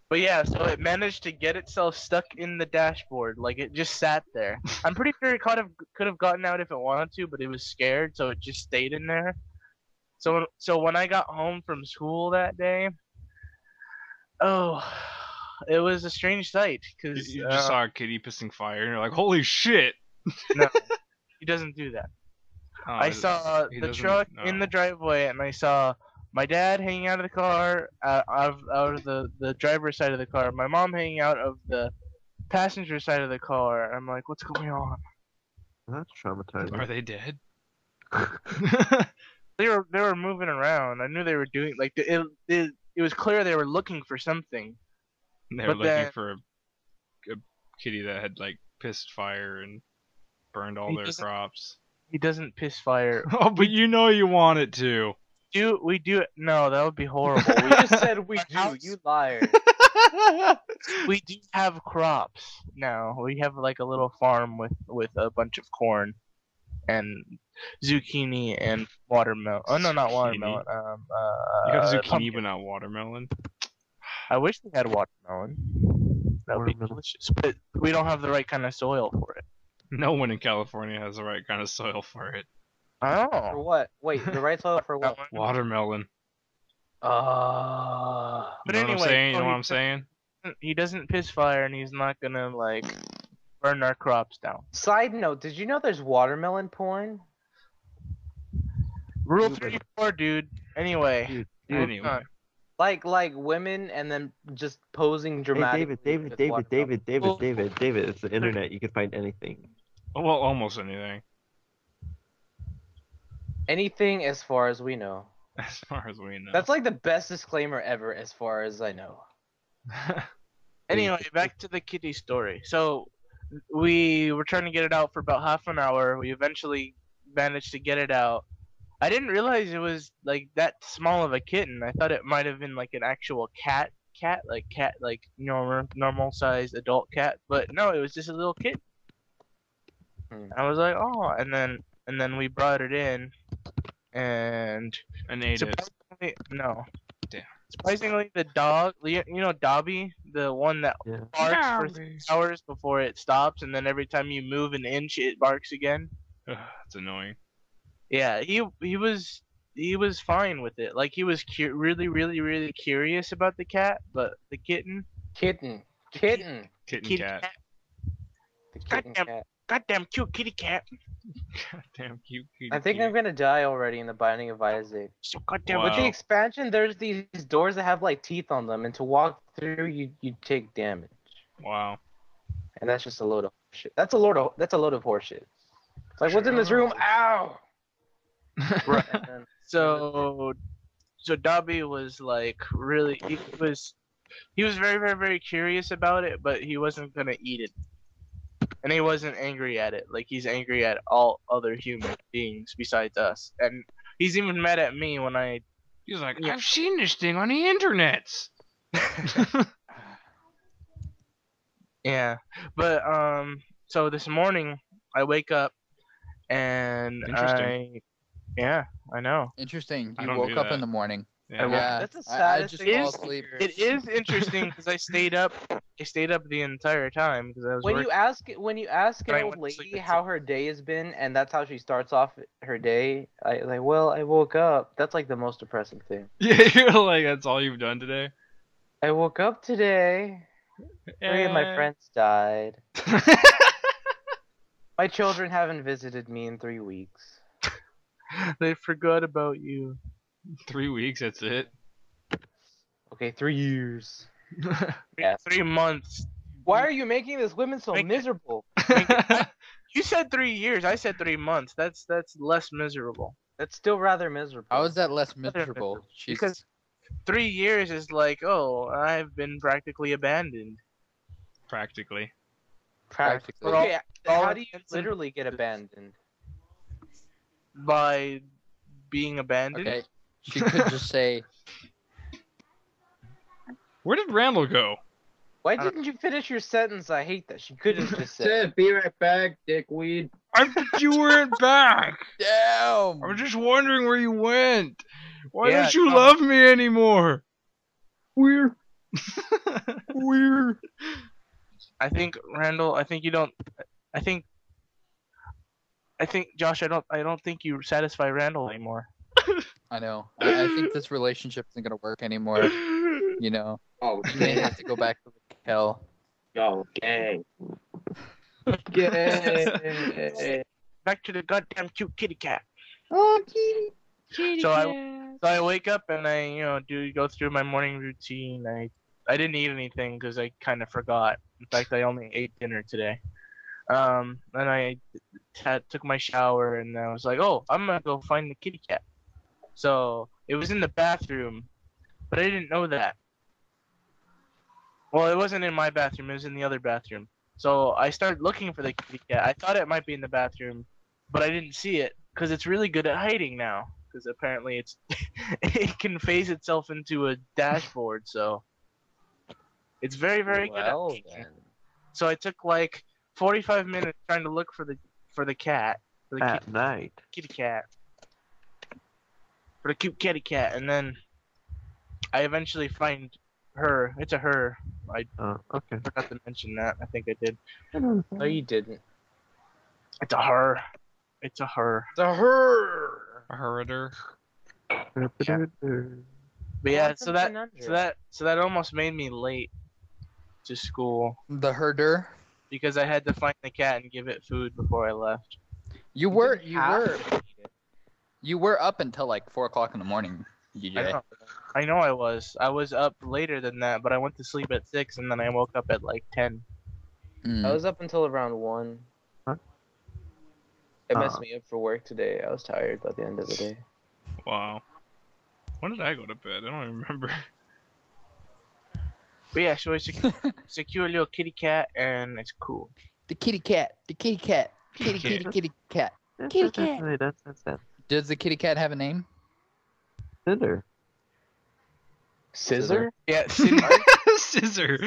But yeah, so it managed to get itself stuck in the dashboard, it just sat there. I'm pretty sure it could have gotten out if it wanted to, but it was scared, so it just stayed in there. So when I got home from school that day, oh, it was a strange sight You, because you just saw a kitty pissing fire, and you're like, "Holy shit!" no, he doesn't do that. Oh, I saw he the doesn't- truck no. in the driveway, and I saw my dad hanging out of the car, out of the driver's side of the car. My mom hanging out of the passenger side of the car. I'm like, what's going on? That's traumatizing. Are they dead? They were moving around. I knew they were doing like it was clear they were looking for something. They were But looking then- for a kitty that had like pissed fire and burned all He their doesn't- crops. He doesn't piss fire. Oh, but you know you want it to. We do it. No, that would be horrible. You just said we Our do. house- You liar. We do have crops now. We have like a little farm with a bunch of corn and zucchini and watermelon. Oh no, not watermelon. You got zucchini, pumpkin. but not watermelon. I wish we had watermelon. That would be Watermelon. delicious. But we don't have the right kind of soil for it. No one in California has the right kind of soil for it. For Oh. what? Wait, the right soil for what? Watermelon. Uh, But You know what I'm anyway, saying? You so know what he I'm saying? He doesn't piss fire, and he's not gonna like burn our crops down. side note, did you know there's watermelon porn? Rule Dude, 34, dude. Anyway. Dude, Anyway. Like women and then just posing Hey, dramatically. David, with David, watermelon. David. It's the internet. You can find anything. Well, almost anything. Anything as far as we know. As far as we know. That's like the best disclaimer ever, as far as I know. Anyway, back to the kitty story. So we were trying to get it out for about half an hour. We eventually managed to get it out. I didn't realize it was like that small of a kitten. I thought it might have been like an actual cat, like normal sized adult cat. But no, it was just a little kitten. Hmm. I was like, oh, and then we brought it in, and and ate it. surprisingly, no. Damn. Surprisingly, the dog, you know Dobby, the one that Yeah. barks for 3 hours before it stops, and then every time you move an inch, it barks again. Ugh, it's annoying. Yeah, he was fine with it. Like he was really curious about the cat, but the kitten, Kitten. Kitten kitty cat. The kitten Goddamn. cat. goddamn cute kitty cat, Goddamn cute. I think I'm gonna die already in the Binding of Isaac. so goddamn. Wow. With the expansion, there's these doors that have like teeth on them, and to walk through, you take damage, Wow. and that's just a load of shit. That's a load of horseshit. It's like, what's in this room? Ow! Right. And then- So Dobby was like really he was very curious about it, but he wasn't gonna eat it. And he wasn't angry at it. Like he's angry at all other human beings besides us. And he's even mad at me when I He's like, Yeah. I've seen this thing on the internet. yeah. But so this morning I wake up and Interesting. I know. Interesting. I You don't woke do up that. in the morning. Yeah. Yeah. That's the I saddest just thing fall is- asleep. It is interesting because I stayed up the entire time because I was When working. you ask an I old went to sleep lady at how her day has been, and that's how she starts off her day, I woke up. That's like the most depressing thing. Yeah, you're like, that's all you've done today? I woke up today. 3 of my Eh. friends died. My children haven't visited me in 3 weeks. They forgot about you. 3 weeks, that's it. Okay, 3 years. Yes. 3 months. Why are you making this women so Make- miserable? You said 3 years. I said 3 months. That's less miserable. That's still rather miserable. How is that less Rather miserable? Jesus. Because 3 years is like, oh, I've been practically abandoned. Practically. Practically. Okay, all how do you intents and literally get abandoned? By being abandoned. Okay. She could just say, Where did Randall go? Why don't- didn't you finish your sentence? I hate that. She could have just said. Said, be right back, dickweed. I thought you weren't back. damn! I was just wondering where you went. Why Yeah, don't you no. love me anymore? Weird. Weird. I think Randall. I think you don't. I think Josh. I don't think you satisfy Randall anymore. I know. I think this relationship isn't gonna work anymore. You know, Oh, you may have to go back to the hell. Yo, gay. Yay. Back to the goddamn cute kitty cat. Oh, kitty So cat. So I wake up and I do go through my morning routine. I didn't eat anything because I kind of forgot. In fact, I only ate dinner today. And I took my shower and I was like, oh, I'm gonna go find the kitty cat. So it was in the bathroom, but I didn't know that. Well, it wasn't in my bathroom. It was in the other bathroom. So I started looking for the kitty cat. I thought it might be in the bathroom, but I didn't see it because it's really good at hiding now. Because apparently it can phase itself into a dashboard. So it's very, very good. Well, At then. So I took like 45 minutes trying to look for the cat, for the At night. kitty cat, for the cute kitty cat, and then I eventually find her. It's a her. I Okay. forgot to mention that. I think I did. No, you didn't. It's a her. It's a her. The her. A herder. But yeah, so that almost made me late to school The herder. because I had to find the cat and give it food before I left. You were up until like 4 o'clock in the morning, DJ. I know I was. I was up later than that, but I went to sleep at 6 and then I woke up at like 10. I was up until around 1. Huh? It messed me up for work today. I was tired by the end of the day. Wow. When did I go to bed? I don't even remember. But yeah, so it's a cute little kitty cat and it's cool. The kitty cat. The kitty cat. Kitty cat. Kitty cat. That's that. Does the kitty cat have a name? Cinder. Scissor? Yeah, Scissor.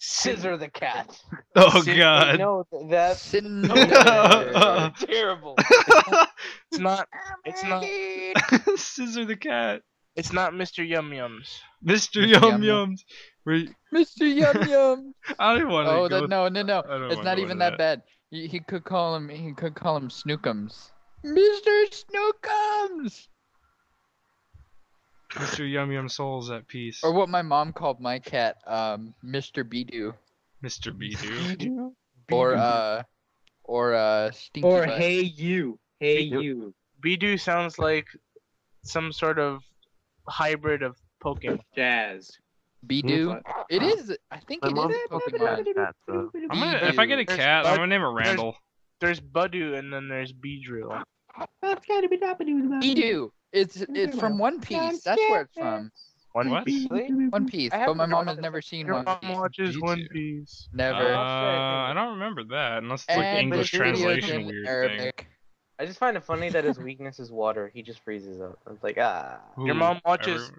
Scissor the cat. Oh god. No, that's Cinder. terrible. It's not Scissor the cat. it's not Mr. Yum Yums. Mr. Mr. Yum Yum Yums. Wait, Mr. Yum Yum. I don't even want to Oh, go. no. I don't It's wanna not go even into that bad. He could call him Snookums. Mr. Snookums. Mr. Yum Yum Soul's at peace. Or what my mom called my cat, Mr. Bidoo. Mr. Bidoo. Or Stinky Or Butt. hey you. Hey Yep. you. Bidoo sounds like some sort of hybrid of Pokemon. Jazz. Bidoo. It is. I think My it mom's is a Pokemon. cat, so. If I get a cat, I'm gonna name it Randall. There's Budoo and then there's Beedrill. Bidoo. It's from One Piece. That's where it's from. What? Piece. One Piece. I But my haven't mom known has it never seen Your One mom Piece. watches Me One too. Piece. Never. I don't remember that unless it's like the And English the videos translation in weird thing. Arabic. I just find it funny that his weakness is water. He just freezes up. It's like, Your mom watches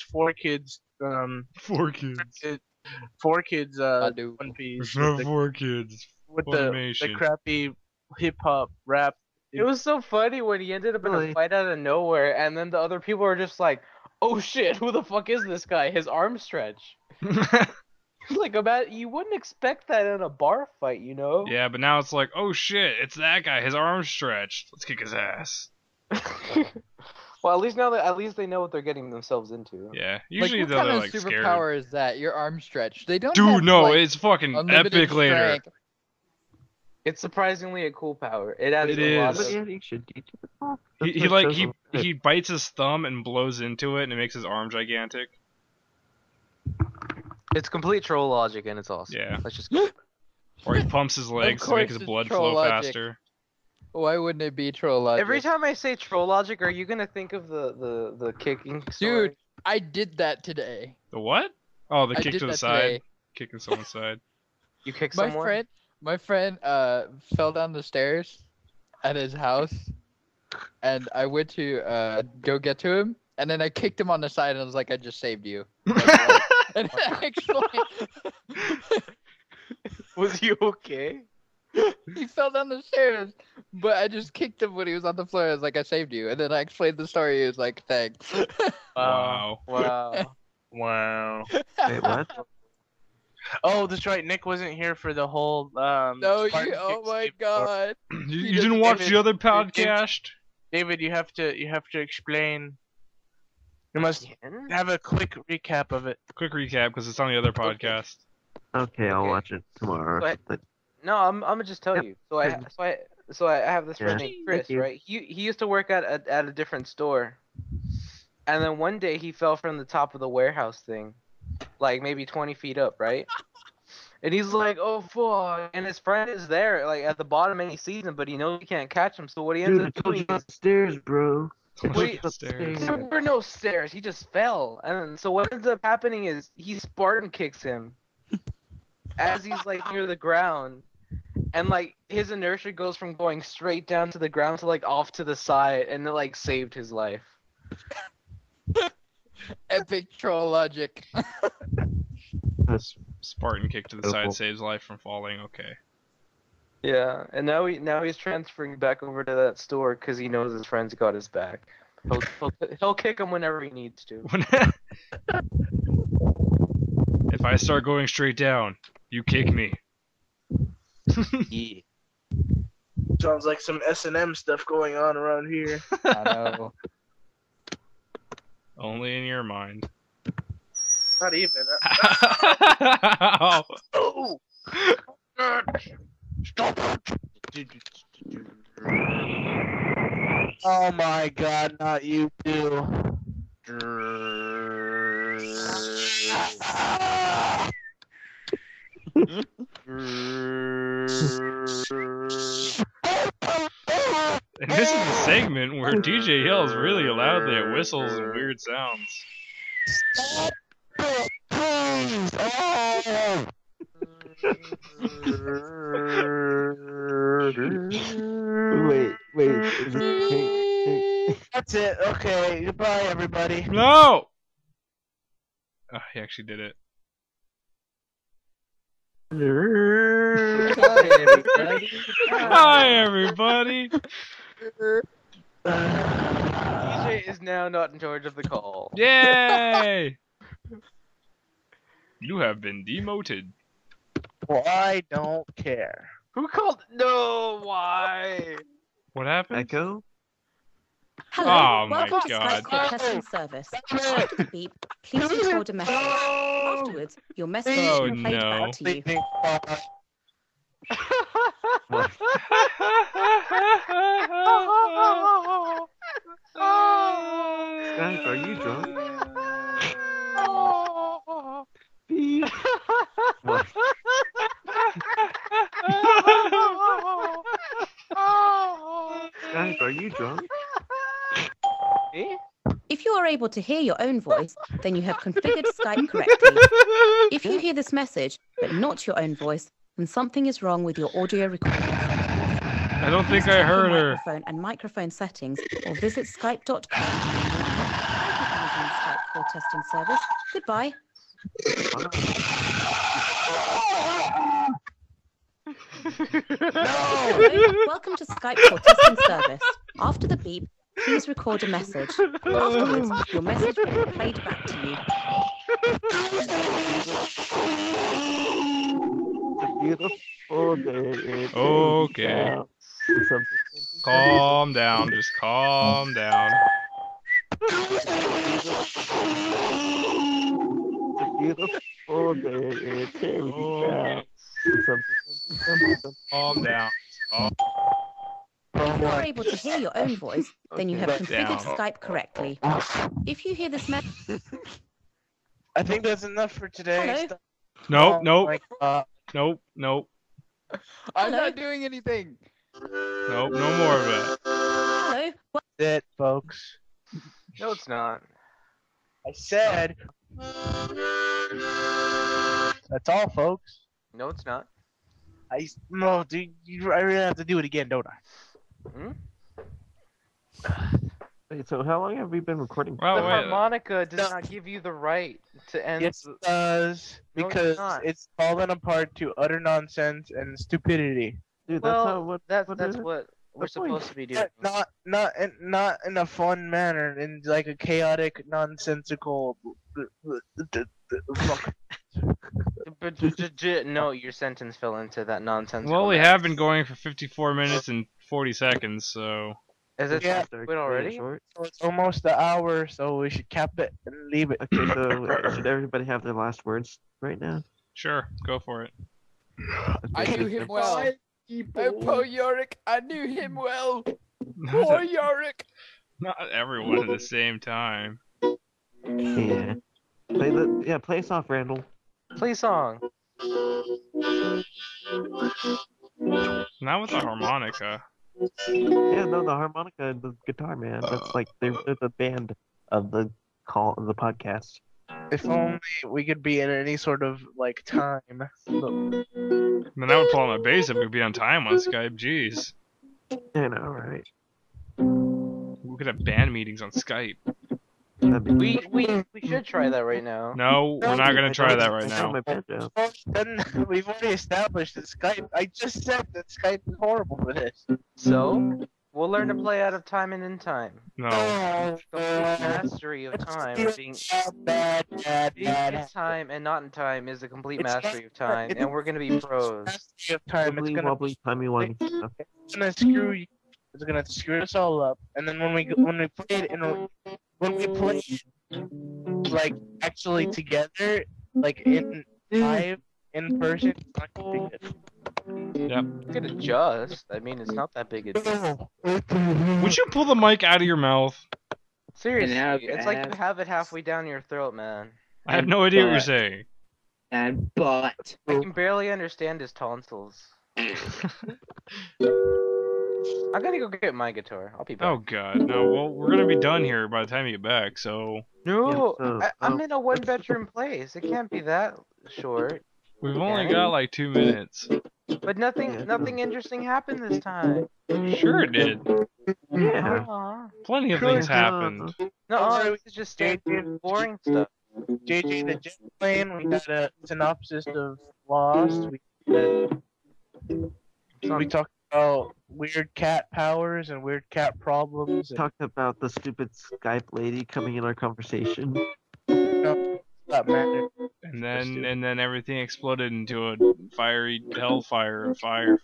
4 kids. 4 kids. 4 kids. Badu. One Piece. It's not 4 kids. With the Funimation. crappy hip hop rap. it was so funny when he ended up in Really? a fight out of nowhere, and then the other people are just like, "Oh shit, who the fuck is this guy? His arm stretch." Like about you wouldn't expect that in a bar fight, you know? Yeah, but now it's like, oh shit, it's that guy. His arm's stretched. Let's kick his ass. Well, at least they know what they're getting themselves into. Yeah. Like, Usually what they're kind of like scared. superpower is that? Your arm stretched. They don't. Dude, have, no, like, it's fucking unlimited epic later. strength. It's surprisingly a cool power. It adds It a lot is. But of. yeah, you should teach it. He bites his thumb and blows into it and it makes his arm gigantic. It's complete troll logic and it's awesome. Yeah. Let's just go. Or he pumps his legs to course make his it's blood troll flow logic. faster. Why wouldn't it be troll logic? Every time I say troll logic, are you gonna think of the kicking story? Dude, I did that today. The what? Oh, the I kick did to the that side. today. Kicking someone's side. You kick My someone? friend fell down the stairs at his house, and I went to go get to him, and then I kicked him on the side, and I was like, "I just saved you." And actually, Was he okay? he fell down the stairs, but I just kicked him when he was on the floor. I was like, "I saved you," and then I explained the story. He was like, "Thanks." Wow. Wow. Wow. Wait, what? Oh, that's right. Nick wasn't here for the whole. No, Spartan you. Oh Kicks my game. god. You didn't watch the other podcast? David, you have to explain. You must have a quick recap of it. Quick recap because it's on the other podcast. Okay, I'll Okay. watch it tomorrow or Go ahead. something. No, I'm gonna just tell Yep. you. So I have this friend Yeah. named Chris, Thank you. right? He used to work at a different store, and then one day he fell from the top of the warehouse thing, like maybe 20 feet up, right? And he's like, "Oh fuck!" And his friend is there, like at the bottom, and he sees him, but he knows he can't catch him. So what he ends Dude, I up told you doing is, about the stairs, bro. Wait, Upstairs. there were no stairs. He just fell, and so what ends up happening is he Spartan kicks him as he's like near the ground, and like his inertia goes from going straight down to the ground to like off to the side, and it like saved his life. Epic troll logic. Spartan kick to the Beautiful. side saves life from falling. Okay. Yeah, and now he's transferring back over to that store because he knows his friend's got his back. He'll kick him whenever he needs to. If I start going straight down, you kick me. Yeah. Sounds like some S&M stuff going on around here. I know. Only in your mind. Not even. Oh. Oh! Stop! Oh my god, not you too. And this is the segment where DJ yells really loudly at whistles and weird sounds. Wait, is it That's it. Okay, goodbye, everybody. No! Oh, he actually did it. Hi, everybody! DJ is now not in charge of the call. Yay! You have been demoted. Well, I don't care. Who called? No, why? What happened? Echo? Hello, Oh my welcome to God. Skype call testing service. After the beep, please record a message. Afterwards, your message Oh, will be played no. back to you. Skype, are you drunk? Beep. What? Skype, are you drunk? Eh? If you are able to hear your own voice, then you have configured Skype correctly. If you hear this message, but not your own voice, then something is wrong with your audio recording. I don't think Please I check your heard her. microphone and microphone settings, or visit skype.com. Thank you for using the Skype call testing service. Goodbye. Hello, welcome to Skype call testing service. After the beep, please record a message. Afterwards, your message will be played back to you. It's a beautiful day. Okay. Calm down, just calm down. It's a beautiful day. It tears me down. Calm down. If you are able to hear your own voice, then you have Okay. configured Down. Skype correctly. If you hear this message, I think that's enough for today. Hello? Nope, Oh nope, my God. nope, nope, I'm Hello? not doing anything. nope, no more of it. hello, That's it, folks. No, it's not. I said. That's all, folks. No, it's not. No, dude, I really have to do it again, don't I? Wait, so how long have we been recording? Well, The wait. harmonica does No. not give you the right to end. Yes, it does. No, it's Because not. it's fallen apart to utter nonsense and stupidity. Dude, that's Well, how what that's what that's is it? what we're The point. supposed to be doing. Not in a fun manner, in like a chaotic, nonsensical. No, your sentence fell into that nonsense. Well, we have been going for 54 minutes and 40 seconds, so... Is it Yeah. Start quit cutting it already? short. So it's almost the hour, so we should cap it and leave it. Okay, so should everybody have their last words right now? Sure, go for it. I knew him well. Poor Yorick, I knew him well. Poor Yorick. Not everyone at the same time. Yeah. Play us off, Randall. Play song. Not with the harmonica. Yeah, no, the harmonica and the guitar, man. That's like they're the band of the podcast. If only we could be in any sort of like time. Look, Then I would pull out my bass if we'd be on time on Skype. Jeez. I know, right? We could have band meetings on Skype. We should try that right now. No, we're not gonna try that right I know now. my banjo. then we've already established that Skype. I just said that Skype is horrible for this. So we'll learn to play out of time and in time. No. Complete mastery of time. Being in time and not in time is a complete mastery of time, and we're gonna be pros. Mastery of time. It's Wibbly gonna wobbly, timey wimey stuff. it's gonna screw you. It's gonna screw us all up. And then when we play it like actually together, like in live in person, it's not gonna be good. Yep. You could adjust. I mean, it's not that big a deal. Would you pull the mic out of your mouth? Seriously, have it's like ass. you have it halfway down your throat, man. I have no idea what you're saying. And butt. I can barely understand his tonsils. I'm gonna go get my guitar. I'll be back. Oh god, no. Well, we're gonna be done here by the time you get back, so No, Yeah, I'm in a one-bedroom place. It can't be that short. we've only got like 2 minutes. But nothing interesting happened this time. Sure it did. Yeah. Aw. Plenty of things happened. No, this is just standard boring stuff. JJ the Jet Plane. We got a synopsis of Lost. We talked about weird cat powers and weird cat problems. And Talked about the stupid Skype lady coming in our conversation. that matter. And then everything exploded into a fiery hellfire, fire,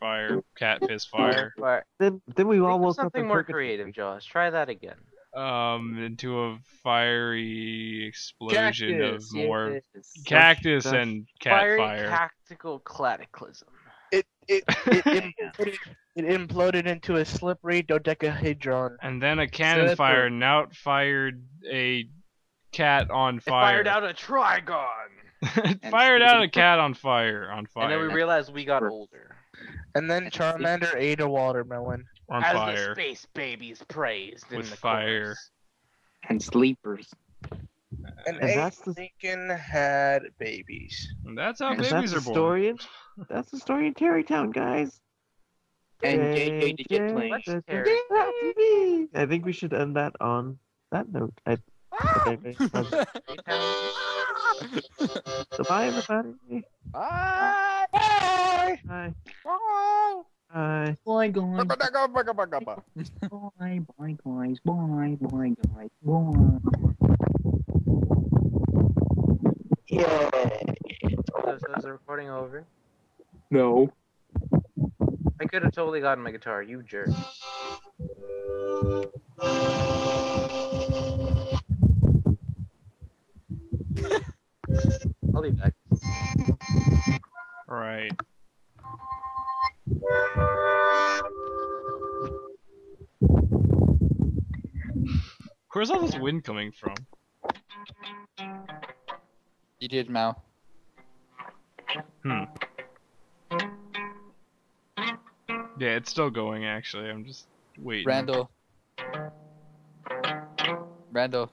cat piss fire. But Then we all think of woke up something in more purgatory. creative, Josh. Try that again. Into a fiery explosion of more yes. cactus That's- and cat Fiery fire. tactical cataclysm. It imploded into a slippery dodecahedron. And then a cannon Slippery. fire fired a cat on It fire. fired out a trigon. It fired out a cat on fire. And then we realized we got older. And then Charmander ate a watermelon. On As the fire. space babies praised in With the fire. chorus. And sleepers. And And that's the- Lincoln had babies. And that's how And babies that's are the born. story in that's the story in Terrytown, guys. And JJ the Jet Plane. Let's That's Terry. me. I think we should end that on that note. So bye, everybody. Bye. Bye. Bye. Bye. Bye, guys. Bye, bye, guys. Bye, bye, guys. Bye. So is the recording over? No. I could have totally gotten my guitar, you jerk. I'll be back. Right. Where's all this wind coming from? You did, Mal. Hmm. Yeah, it's still going actually. I'm just waiting. Randall. Randall.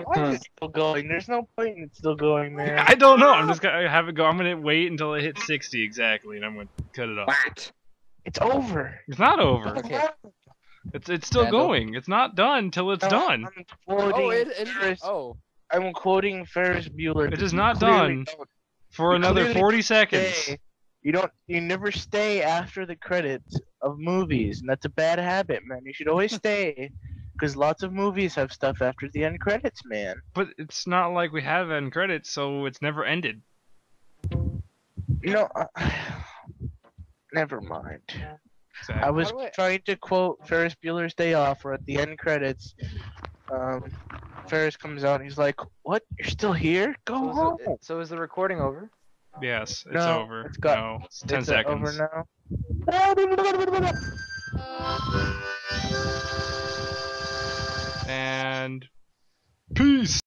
Why is it still going? There's no point in it still going, man. I don't know. I'm just gonna have it go. I'm gonna wait until it hits 60 exactly, and I'm gonna cut it off. What? It's over. It's not over. Okay. It's still Randall? going. It's not done till it's done. I'm quoting Oh, it Ferris, oh. I'm quoting Ferris Bueller. It is not Clearly done don't for you another clearly 40 stay. seconds. You never stay after the credits of movies, and that's a bad habit, man. You should always stay, because lots of movies have stuff after the end credits, man. But it's not like we have end credits, so it's never ended. You know, never mind. Exactly. I was How do I- trying to quote Ferris Bueller's Day Off, where at the end credits, Ferris comes out and he's like, "What? You're still here? Go home." So is the recording over? Yes, it's No, over. it's got- No, it's 10 It's seconds. over now. And peace.